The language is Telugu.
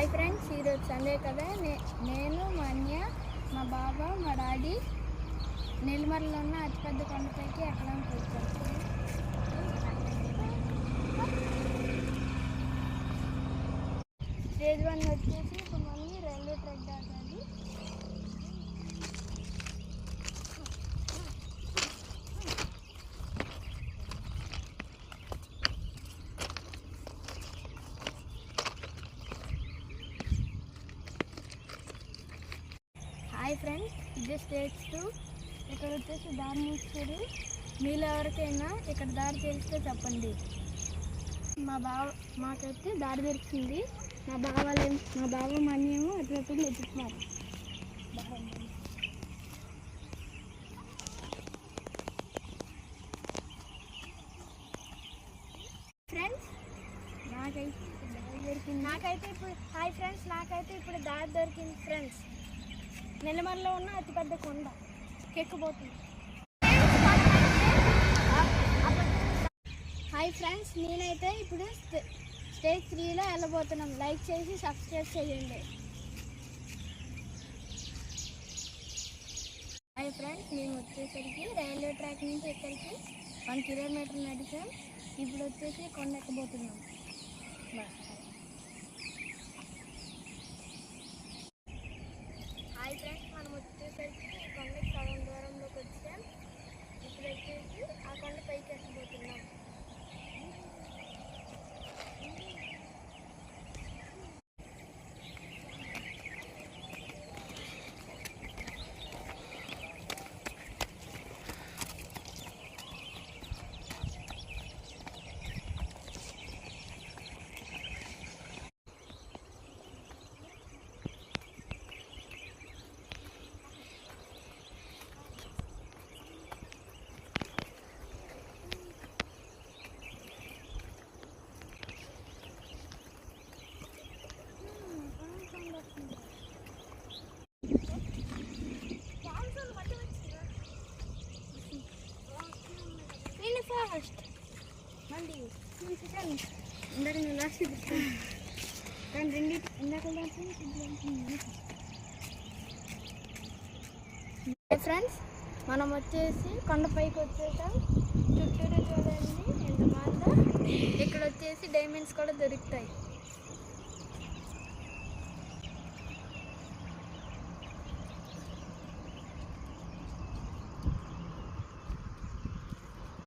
హాయ్ ఫ్రెండ్స్, ఈరోజు సండే కదా. నేను మా అన్నయ్య, మా బాబా, మా డాడీ నెల్లిమర్లలో ఉన్న అతిపెద్ద కొండపైకి ఎక్కడానికి వచ్చాం. స్టేజ్ 1 వచ్చేసి ఇప్పుడు మళ్ళీ రైల్వే ట్రాక్ దాటాలి. హాయ్ ఫ్రెండ్స్, ఇదే స్టేజ్ 2. ఇక్కడ వచ్చేసి దారి మూసారు. మీలో ఎవరికైనా ఇక్కడ దారి తెలిస్తే చెప్పండి. మాకైతే దారి తెలిసింది. మా బావ మన్యేమో అటువైపు ఎత్తుతున్నారు. ఫ్రెండ్స్ నాకైతే ఇప్పుడు దారి దొరికింది. ఫ్రెండ్స్, నెల్లిమర్లలో ఉన్న అతిపెద్ద కొండ ఎక్కిపోతుంది. హాయ్ ఫ్రెండ్స్, నేనైతే ఇప్పుడు స్టేజ్ 3లో వెళ్ళబోతున్నాం. లైక్ చేసి సబ్స్క్రైబ్ చేయండి. హాయ్ ఫ్రెండ్స్, మేము వచ్చేసరికి రైల్వే ట్రాక్ నుంచి ఇక్కడికి 1 కిలోమీటర్ నడిచాం. ఇప్పుడు వచ్చేసి కొండ ఎక్కబోతున్నాం. హాయ్ ఫ్రెండ్స్, మనం వచ్చేసరికి కొండకి సగం దూరంలోకి వచ్చాం. ఇప్పుడు వచ్చేసి ఆ కొండ పైకి ఎక్కబోతున్నాం. ఫాస్ట్ మళ్ళీ ఇందాక నేను రాసి కానీ రెండింటి ఇందాక ఫ్రెండ్స్, మనం వచ్చేసి కొండపైకి వచ్చేసాం. చుట్టూరు చూడండి ఎంత బాగుందో. ఇక్కడ వచ్చేసి డైమండ్స్ కూడా దొరుకుతాయి.